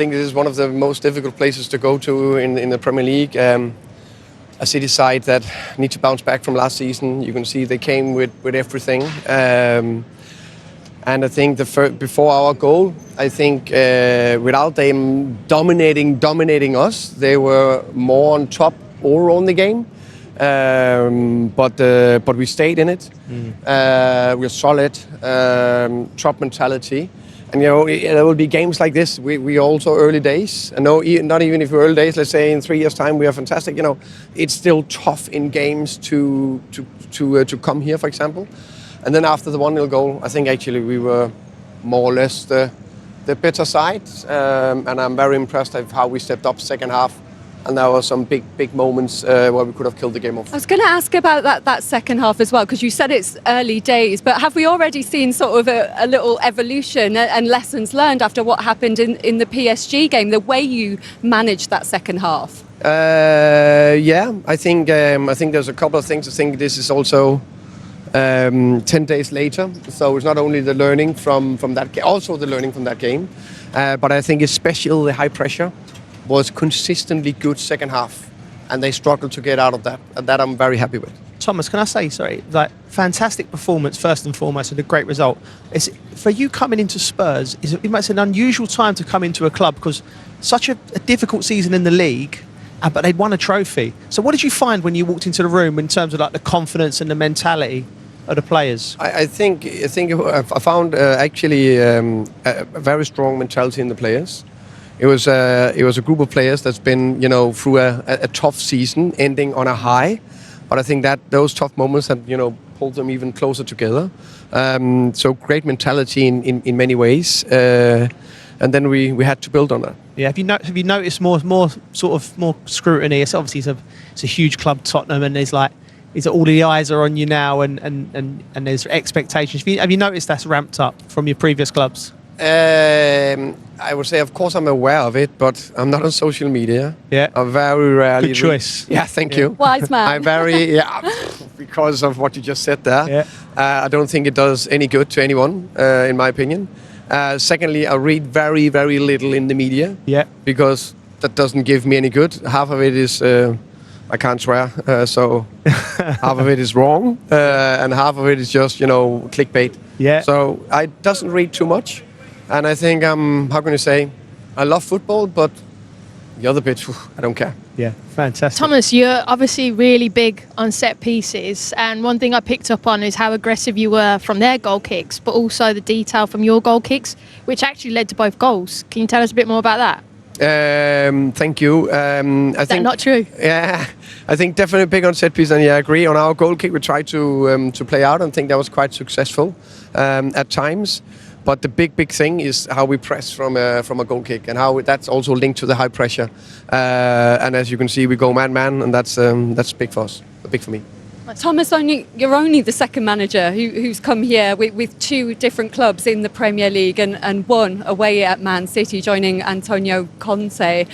think this is one of the most difficult places to go to in the Premier League. A City side that need to bounce back from last season. You can see they came with everything. And I think before our goal, I think without them dominating us, they were more on top overall in the game. But we stayed in it. We're solid, top mentality. And there will be games like this. We also early days. I know not even if we're early days. Let's say in 3 years' time we are fantastic. It's still tough in games to come here, for example. And then after the 1-0 goal, I think actually we were more or less the better side. And I'm very impressed with how we stepped up second half. And there were some big moments where we could have killed the game off. I was going to ask about that second half as well, because you said it's early days, but have we already seen sort of a little evolution and lessons learned after what happened in the PSG game, the way you managed that second half? Yeah, I think there's a couple of things. I think this is also 10 days later, so it's not only the learning from that game, also the learning from that game, but I think especially the high pressure was consistently good second half, and they struggled to get out of that, and that I'm very happy with. Thomas, can I say, sorry, fantastic performance first and foremost, and a great result. For you coming into Spurs, it's an unusual time to come into a club because such a difficult season in the league, but they'd won a trophy. So what did you find when you walked into the room in terms of the confidence and the mentality of the players? I think I found actually a very strong mentality in the players. It was a group of players that's been through a tough season, ending on a high, but I think that those tough moments have pulled them even closer together. So great mentality in many ways, and then we had to build on that. Yeah, have you noticed more scrutiny? It's obviously it's a huge club, Tottenham, and there's all the eyes are on you now, and there's expectations. Have you noticed that's ramped up from your previous clubs? I would say, of course, I'm aware of it, but I'm not on social media. Yeah. I very rarely. Good choice. Yeah, thank you. Wise man. I'm because of what you just said there. Yeah. I don't think it does any good to anyone, in my opinion. Secondly, I read very, very little in the media. Yeah. Because that doesn't give me any good. Half of it is, I can't swear, so half of it is wrong, and half of it is just, clickbait. Yeah. So I doesn't read too much. And I think, how can you say, I love football, but the other bit, I don't care. Yeah, fantastic. Thomas, you're obviously really big on set pieces, and one thing I picked up on is how aggressive you were from their goal kicks, but also the detail from your goal kicks, which actually led to both goals. Can you tell us a bit more about that? Thank you. Is that not true? Yeah, I think definitely big on set piece, and I agree. On our goal kick, we tried to play out, and think that was quite successful at times. But the big thing is how we press from a goal kick, and how that's also linked to the high pressure. And as you can see, we go man, and that's big for us, big for me. Thomas, you're only the second manager who's come here with two different clubs in the Premier League and one away at Man City, joining Antonio Conte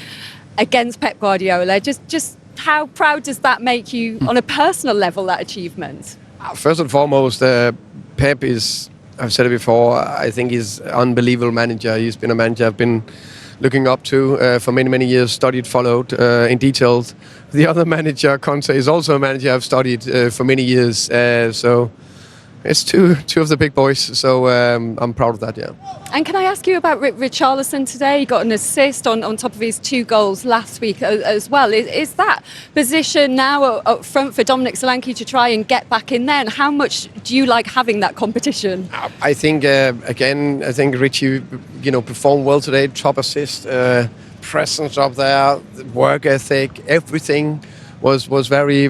against Pep Guardiola. Just how proud does that make you on a personal level, that achievement? First and foremost, Pep is, I've said it before, I think he's an unbelievable manager. He's been a manager I've been looking up to for many years, studied, followed in detail. The other manager, Conte, is also a manager I've studied for many years. So it's two of the big boys. So I'm proud of that, yeah. And can I ask you about Richarlison today? He got an assist on top of his 2 goals last week as well. Is that position now up front for Dominic Solanke to try and get back in there? And how much do you like having that competition? I think, I think Richie, performed well today. Top assist, presence up there, work ethic, everything was very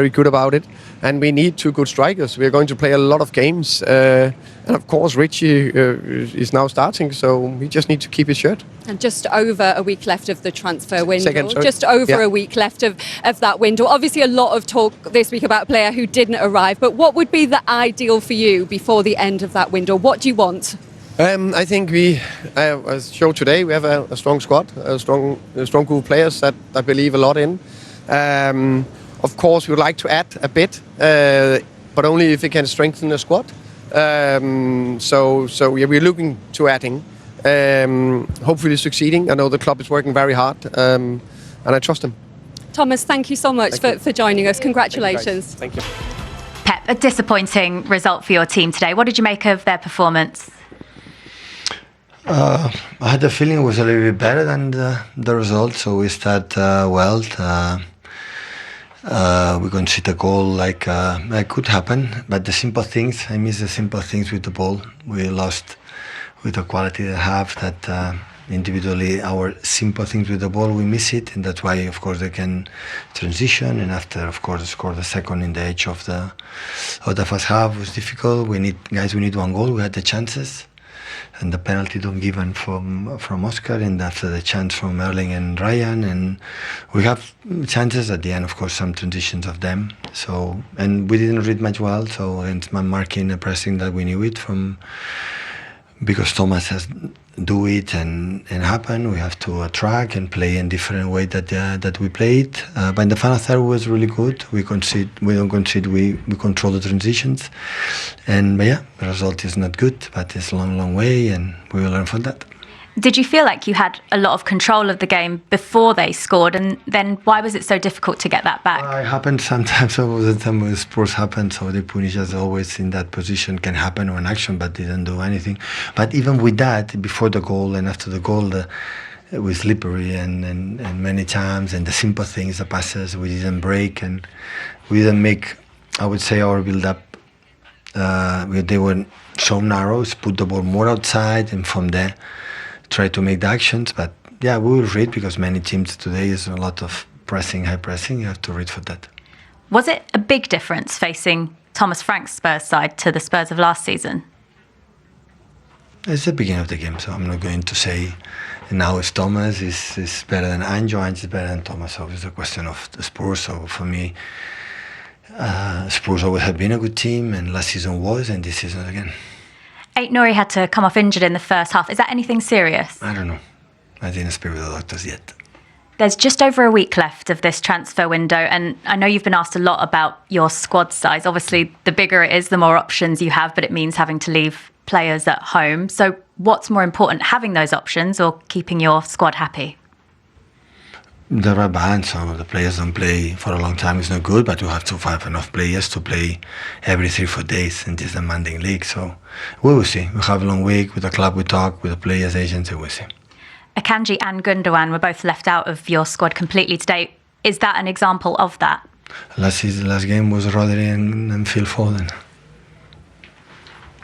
good about it. And we need 2 good strikers. We are going to play a lot of games. And of course, Richie is now starting, so we just need to keep his shirt. And just over a week left of the transfer window. Sorry. Just over a week left of that window. Obviously, a lot of talk this week about a player who didn't arrive. But what would be the ideal for you before the end of that window? What do you want? I think as showed today, we have a strong squad, a strong group of players that I believe a lot in. Of course, we would like to add a bit, but only if we can strengthen the squad. So we're looking to adding. hopefully succeeding. I know the club is working very hard, and I trust them. Thomas, thank you so much for joining us. Congratulations. Thank you. Pep, a disappointing result for your team today. What did you make of their performance? I had the feeling it was a little bit better than the result, so we start well. We concede a goal like could happen, but the simple things, I miss the simple things with the ball. We lost with the quality they have, that individually our simple things with the ball, we miss it, and that's why, of course, they can transition, and after, of course, score the second in the edge of the first half was difficult. We need 1 goal. We had the chances, and the penalty don't given from Oscar, and after the chance from Erling and Ryan, and we have chances at the end, of course, some transitions of them. So, and we didn't read much well, so against man marking and pressing that we knew it from, because Thomas has do it and happen. We have to track and play in different way that we played. But in the final third was really good. We don't concede. We control the transitions, but yeah, the result is not good. But it's a long way, and we will learn from that. Did you feel like you had a lot of control of the game before they scored, and then why was it so difficult to get that back? It happens sometimes. All the time when sports happen, so they punish us always in that position. Can happen on action, but didn't do anything. But even with that, before the goal and after the goal, it was slippery and many times, and the simple things, the passes, we didn't break and we didn't make, I would say, our build-up. They were so narrow, put the ball more outside, and from there try to make the actions. But yeah, we will read, because many teams today is a lot of pressing, high pressing. You have to read for that. Was it a big difference facing Thomas Frank's Spurs side to the Spurs of last season? It's the beginning of the game, so I'm not going to say now it's Thomas is better than Anjo, Anjo is better than Thomas. So it's a question of the Spurs. So for me, Spurs always have been a good team, and last season was, and this season again. Aït-Nouri had to come off injured in the first half. Is that anything serious? I don't know. I didn't speak with the doctors yet. There's just over a week left of this transfer window, and I know you've been asked a lot about your squad size. Obviously, the bigger it is, the more options you have, but it means having to leave players at home. So what's more important, having those options or keeping your squad happy? The right balance, so the players don't play for a long time is not good, but you have to have enough players to play every 3-4 days in this demanding league. So we will see. We have a long week with the club, we talk with the players, agents, and we'll see. Akanji and Gundogan were both left out of your squad completely today. Is that an example of that? Last game was Rodri and Phil Foden.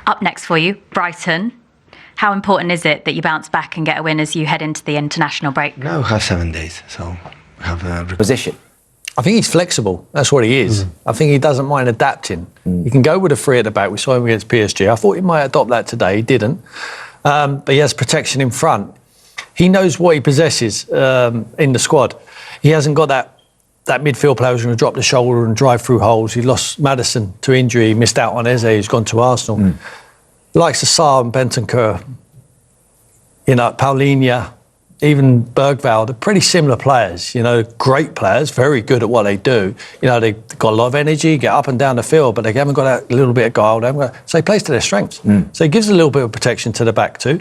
Up next for you, Brighton. How important is it that you bounce back and get a win as you head into the international break? Now we have 7 days, so we have a position. I think he's flexible. That's what he is. I think he doesn't mind adapting. He can go with a 3 at the back. We saw him against PSG. I thought he might adopt that today. He didn't. But he has protection in front. He knows what he possesses in the squad. He hasn't got that midfield player who's going to drop the shoulder and drive through holes. He lost Maddison to injury. He missed out on Eze, who's gone to Arsenal. Likes of Sarr and Bentancur, Paulinho, even Bergvall, they're pretty similar players, great players, very good at what they do. They've got a lot of energy, get up and down the field, but they haven't got that little bit of guile. So he plays to their strengths. So he gives a little bit of protection to the back too.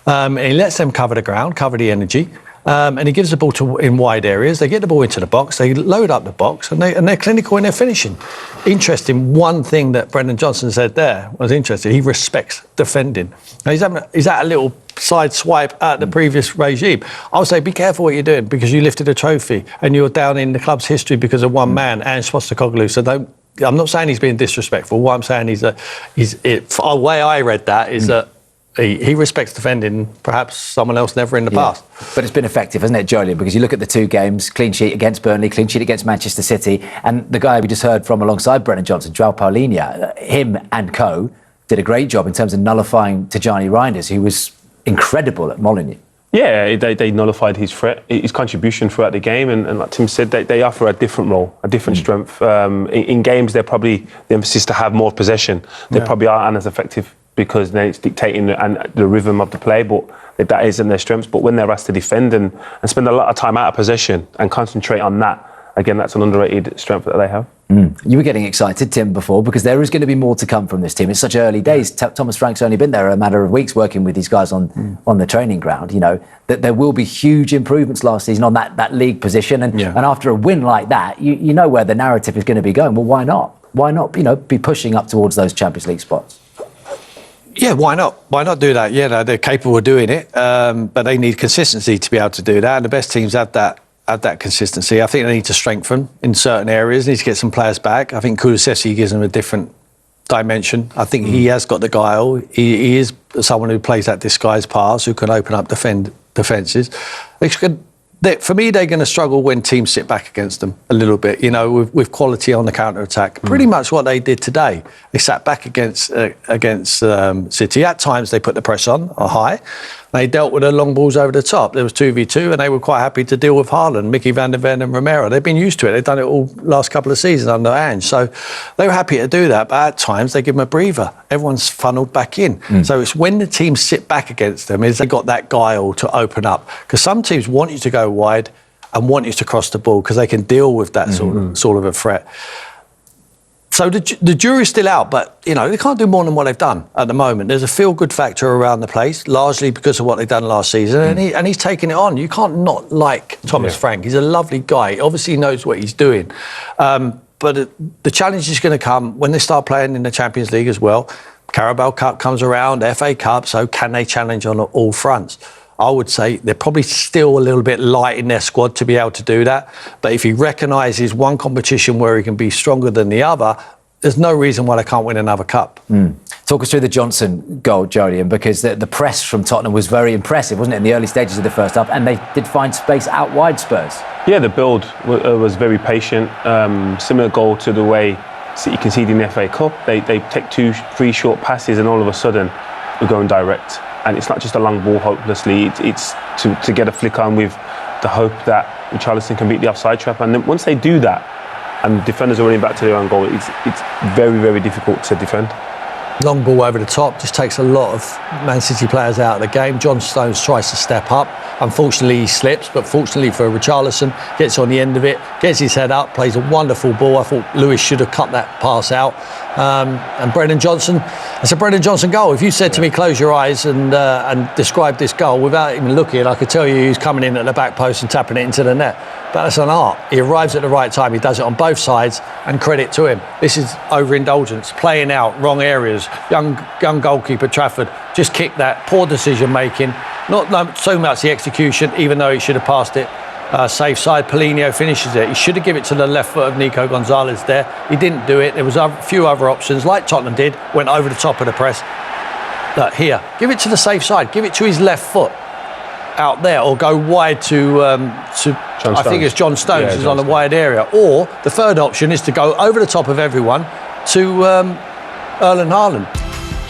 And he lets them cover the ground, cover the energy. And he gives the ball in wide areas. They get the ball into the box. They load up the box, and they're clinical in their finishing. Interesting. One thing that Brendan Johnson said there was interesting. He respects defending. Now he's at a little side swipe at the previous regime. I would say be careful what you're doing, because you lifted a trophy and you're down in the club's history because of one man, Ange Postecoglou. So I'm not saying he's being disrespectful. What I'm saying is that the way I read that is that. He respects defending, perhaps someone else never in the past. But it's been effective, hasn't it, Jolien? Because you look at the 2 games, clean sheet against Burnley, clean sheet against Manchester City, and the guy we just heard from alongside Brendan Johnson, João Paulinho, him and co did a great job in terms of nullifying Tijani Reinders, who was incredible at Molineux. Yeah, they nullified his contribution throughout the game, and like Tim said, they offer a different role, a different strength. In games, they're probably the emphasis to have more possession. They probably aren't as effective, because then it's dictating the rhythm of the play, but that isn't their strengths. But when they're asked to defend and spend a lot of time out of possession and concentrate on that, again, that's an underrated strength that they have. You were getting excited, Tim, before, because there is going to be more to come from this team. It's such early days. Thomas Frank's only been there a matter of weeks working with these guys on the training ground. You know, that there will be huge improvements last season on that league position. And after a win like that, you know where the narrative is going to be going. Well, why not? Why not, be pushing up towards those Champions League spots? Yeah, why not? Why not do that? Yeah, they're capable of doing it, but they need consistency to be able to do that. And the best teams have that consistency. I think they need to strengthen in certain areas. They need to get some players back. I think Kulusevski gives them a different dimension. I think he has got the guile. He is someone who plays that disguised pass, who can open up defences. For me, they're going to struggle when teams sit back against them a little bit, with quality on the counter-attack. Pretty much what they did today. They sat back against City. At times, they put the press on or high. They dealt with the long balls over the top. There was 2v2, and they were quite happy to deal with Haaland, Mickey van der Ven and Romero. They've been used to it. They've done it all last couple of seasons under Ange. So they were happy to do that. But at times, they give them a breather. Everyone's funneled back in. So it's when the teams sit back against them, is they got that guile to open up. Because some teams want you to go wide and want you to cross the ball because they can deal with that sort of a threat. So the jury's still out, but, they can't do more than what they've done at the moment. There's a feel-good factor around the place, largely because of what they've done last season, and he's taken it on. You can't not like Thomas Frank. He's a lovely guy. He obviously knows what he's doing. But the challenge is going to come when they start playing in the Champions League as well. Carabao Cup comes around, FA Cup, so can they challenge on all fronts? I would say they're probably still a little bit light in their squad to be able to do that. But if he recognises one competition where he can be stronger than the other, there's no reason why they can't win another cup. Talk us through the Johnson goal, Jolyon, because the press from Tottenham was very impressive, wasn't it, in the early stages of the first half? And they did find space out wide, Spurs. Yeah, the build was very patient. Similar goal to the way City conceded in the FA Cup. They take 2-3 short passes and all of a sudden we're going direct. And it's not just a long ball hopelessly, it's to get a flick on with the hope that Richarlison can beat the offside trap. And then once they do that, and defenders are running back to their own goal, it's very, very difficult to defend. Long ball over the top just takes a lot of Man City players out of the game. John Stones tries to step up. Unfortunately, he slips, but fortunately for Richarlison, gets on the end of it, gets his head up, plays a wonderful ball. I thought Lewis should have cut that pass out. And Brennan Johnson, it's a Brennan Johnson goal. If you said to me, close your eyes and describe this goal without even looking, I could tell you he's coming in at the back post and tapping it into the net. But that's an art. He arrives at the right time. He does it on both sides, and credit to him. This is overindulgence, playing out wrong areas. Young goalkeeper Trafford just kicked that. Poor decision making. Not so much the execution, even though he should have passed it. Safe side, Paulinho finishes it. He should have given it to the left foot of Nico Gonzalez there. He didn't do it. There was a few other options, like Tottenham did, went over the top of the press. Look, here, give it to the safe side. Give it to his left foot out there, or go wide to I think it's John Stones is on a wide area. Or the third option is to go over the top of everyone to Erling Haaland.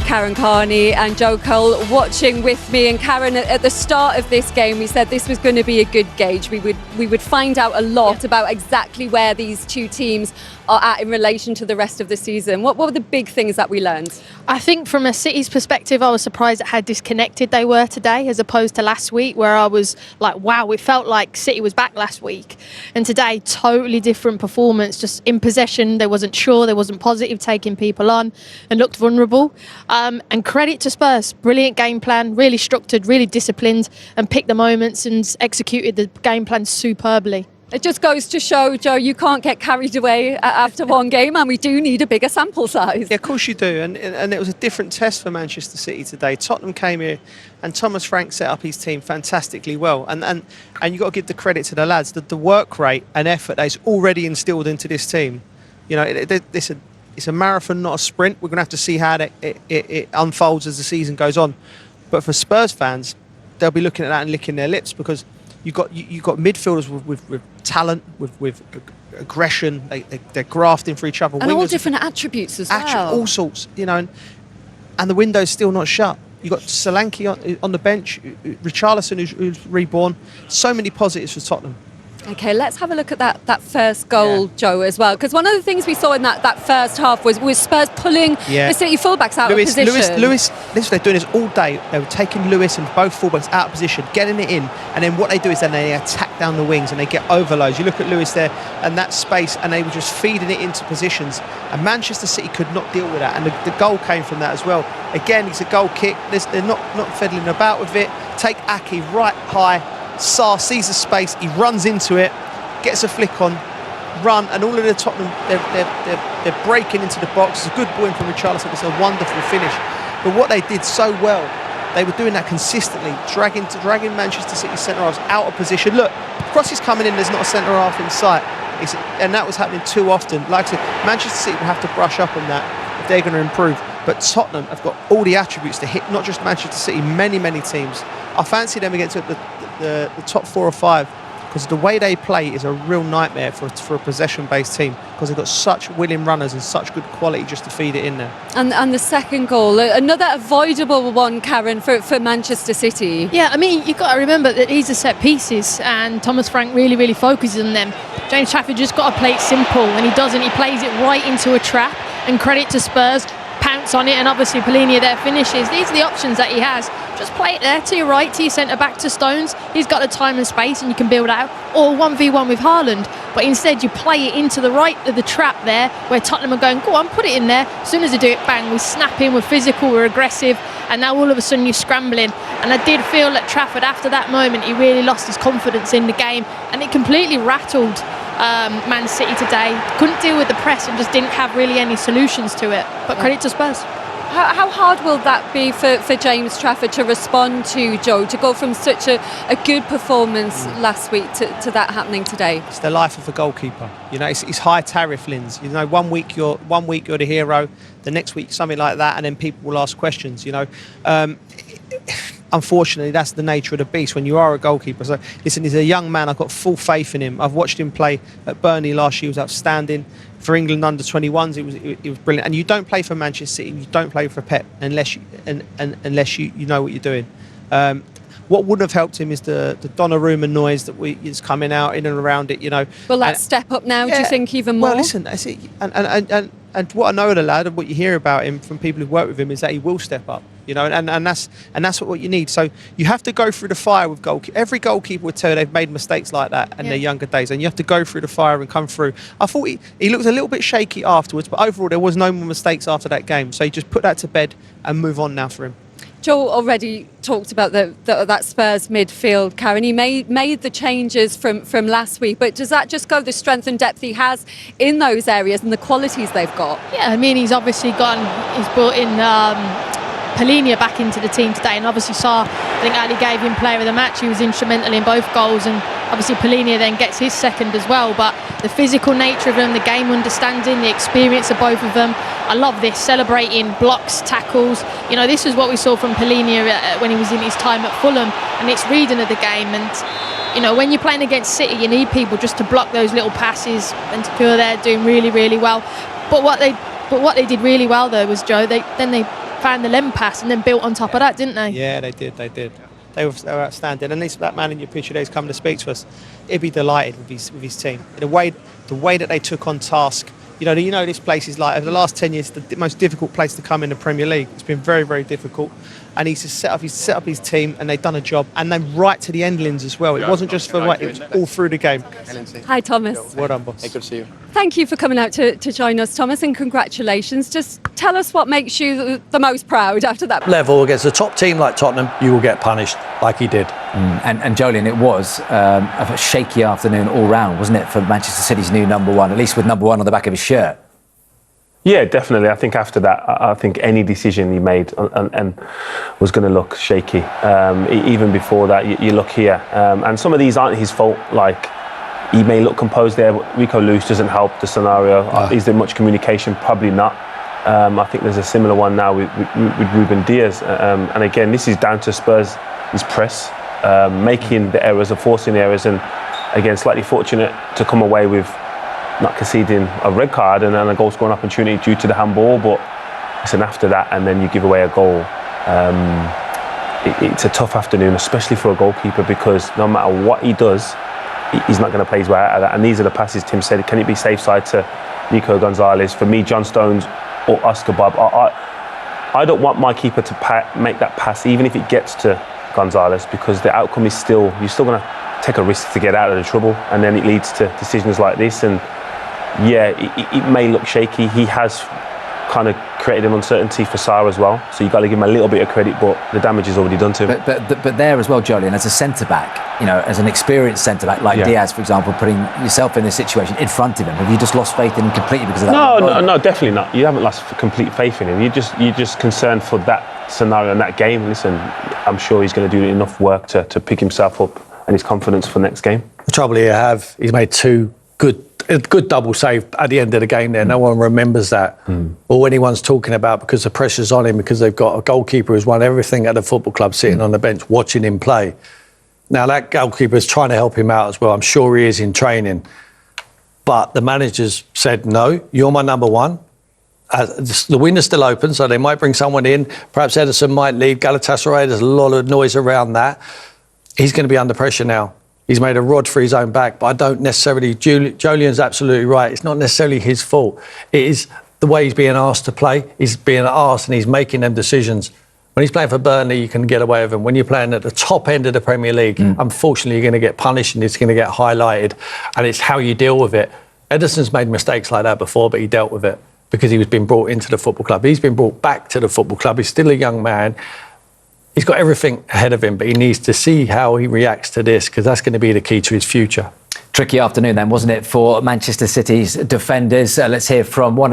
Karen Carney and Joe Cole watching with me. And Karen, at the start of this game, we said this was going to be a good gauge. We would find out a lot about exactly where these two teams are at in relation to the rest of the season. What were the big things that we learned? I think from a City's perspective, I was surprised at how disconnected they were today as opposed to last week, where I was like, wow, it felt like City was back last week. And today, totally different performance. Just in possession, they wasn't sure, they wasn't positive, taking people on and looked vulnerable. And credit to Spurs, brilliant game plan, really structured, really disciplined, and picked the moments and executed the game plan superbly. It just goes to show, Joe, you can't get carried away after one game, and we do need a bigger sample size. Yeah, of course you do. And it was a different test for Manchester City today. Tottenham came here and Thomas Frank set up his team fantastically well. And you've got to give the credit to the lads, that the work rate and effort that is already instilled into this team. It's a marathon, not a sprint. We're going to have to see how it unfolds as the season goes on. But for Spurs fans, they'll be looking at that and licking their lips, because you've got midfielders with talent, with aggression. They're grafting for each other. And all different attributes as well. All sorts, and the window's still not shut. You've got Solanke on the bench, Richarlison who's reborn. So many positives for Tottenham. Okay, let's have a look at that first goal, Joe, as well. Because one of the things we saw in that first half was Spurs pulling the City fullbacks out of position. Lewis, this is what they're doing is all day. They were taking Lewis and both fullbacks out of position, getting it in, and then what they do is then they attack down the wings and they get overloads. You look at Lewis there and that space, and they were just feeding it into positions. And Manchester City could not deal with that, and the goal came from that as well. Again, it's a goal kick. They're not fiddling about with it. Take Aki right high. Sarr sees the space, he runs into it, gets a flick on, run, and all of the Tottenham, they're breaking into the box. It's a good ball in from Richarlison. It's a wonderful finish. But what they did so well, they were doing that consistently, dragging Manchester City centre-halves out of position. Look, cross is coming in, there's not a centre-half in sight. And that was happening too often. Like I said, Manchester City will have to brush up on that if they're going to improve. But Tottenham have got all the attributes to hit not just Manchester City, many teams. I fancy them against the top 4 or 5, because the way they play is a real nightmare for a possession-based team, because they've got such willing runners and such good quality just to feed it in there. And the second goal, another avoidable one, Karen, for Manchester City. Yeah, I mean, you've got to remember that these are set pieces and Thomas Frank really focuses on them. James Trafford just got to play it simple, and he doesn't. He plays it right into a trap, and credit to Spurs, pounce on it, and obviously Polina there finishes. These are the options that he has. Just play it there to your right, to your centre-back, to Stones. He's got the time and space and you can build out. Or 1v1 with Haaland. But instead you play it into the right of the trap there, where Tottenham are going, go on, put it in there. As soon as they do it, bang, we snap in, we're physical, we're aggressive, and now all of a sudden you're scrambling. And I did feel that Trafford, after that moment, he really lost his confidence in the game, and it completely rattled Man City today. Couldn't deal with the press and just didn't have really any solutions to it. But credit to Spurs. How hard will that be for James Trafford to respond to, Joe, to go from such a good performance last week to that happening today? It's the life of a goalkeeper. You know, it's high tariff, Linz. You know, one week you're the hero, the next week something like that, and then people will ask questions. You know, unfortunately, that's the nature of the beast when you are a goalkeeper. So, listen, he's a young man. I've got full faith in him. I've watched him play at Burnley last year. He was outstanding. For England under 21s, it was brilliant. And you don't play for Manchester City, you don't play for Pep unless you know what you're doing. What wouldn't have helped him is the Donnarumma noise that is coming out in and around it. You know. Will that step up now? Do you think even more? Well, listen, that's it. And what I know of the lad and what you hear about him from people who've worked with him is that he will step up. You know, and that's what you need. So you have to go through the fire with goalkeeper. Every goalkeeper would tell you they've made mistakes like that in their younger days, and you have to go through the fire and come through. I thought he looked a little bit shaky afterwards, but overall there was no more mistakes after that game. So you just put that to bed and move on now for him. Joe already talked about that Spurs midfield, Karen. He made the changes from last week, but does that just go the strength and depth he has in those areas and the qualities they've got? Yeah, I mean, he's obviously he's brought in Polina back into the team today, and obviously I think Ali gave him player of the match. He was instrumental in both goals, and obviously Polina then gets his second as well. But the physical nature of them, the game understanding, the experience of both of them, I love this, celebrating blocks, tackles. You know, this is what we saw from Polina when he was in his time at Fulham, and it's reading of the game. And you know, when you're playing against City, you need people just to block those little passes, and Tapia there doing really well. But what they did really well though was, Joe, they found the Lem pass and then built on top of that, didn't they? Yeah, they did. They were outstanding. And that man in your picture there is coming to speak to us. He'd be delighted with his team. The way that they took on task. You know this place is like, over the last 10 years, the most difficult place to come in the Premier League. It's been very difficult. And he's set up his team, and they've done a job. And then right to the end, Linz, as well. It wasn't just for it was all through the game. Hi, Thomas. Well done, boss. Hey, good to see you. Thank you for coming out to join us, Thomas, and congratulations. Just tell us what makes you the most proud after that. Level against a top team like Tottenham, you will get punished like he did. And Jolien, it was a shaky afternoon all round, wasn't it, for Manchester City's new number one, at least with number one on the back of his shirt? Yeah, definitely. I think after that, I think any decision he made and was going to look shaky. Even before that, you look here. And some of these aren't his fault. Like, he may look composed there, but Rico Lewis doesn't help the scenario. Is there much communication? Probably not. I think there's a similar one now with Ruben Diaz. And again, this is down to Spurs' press, making the errors or forcing errors. And again, slightly fortunate to come away with not conceding a red card and then a goal scoring opportunity due to the handball. But listen, after that, and then you give away a goal. It's a tough afternoon, especially for a goalkeeper, because no matter what he does, he's not going to play his way out of that. And these are the passes Tim said. Can it be safe side to Nico Gonzalez? For me, John Stones or Oscar Bob. I don't want my keeper to make that pass, even if it gets to Gonzalez, because the outcome is you're still going to take a risk to get out of the trouble, and then it leads to decisions like this. And yeah, it may look shaky. He has kind of created an uncertainty for Sarr as well, so you've got to give him a little bit of credit, but the damage is already done to him. But there as well, Jolyon, as a centre-back, as an experienced centre-back like Diaz, for example, putting yourself in this situation in front of him, have you just lost faith in him completely because of that? No, definitely not. You haven't lost complete faith in him. You're just concerned for that scenario and that game. Listen, I'm sure he's going to do enough work to pick himself up and his confidence for next game. The trouble he's made two good double save at the end of the game there. No one remembers that. All anyone's talking about, because the pressure's on him, because they've got a goalkeeper who's won everything at the football club sitting on the bench watching him play. Now that goalkeeper's trying to help him out as well. I'm sure he is in training. But the managers said, no, you're my number one. The window's still open, so they might bring someone in. Perhaps Ederson might leave. Galatasaray, there's a lot of noise around that. He's going to be under pressure now. He's made a rod for his own back, but I don't necessarily... Jolyon's absolutely right. It's not necessarily his fault. It is the way he's being asked to play. He's being asked and he's making them decisions. When he's playing for Burnley, you can get away with him. When you're playing at the top end of the Premier League, unfortunately, you're going to get punished and it's going to get highlighted, and it's how you deal with it. Ederson's made mistakes like that before, but he dealt with it because he was being brought into the football club. He's been brought back to the football club. He's still a young man. He's got everything ahead of him, but he needs to see how he reacts to this, because that's going to be the key to his future. Tricky afternoon then, wasn't it, for Manchester City's defenders? Let's hear from one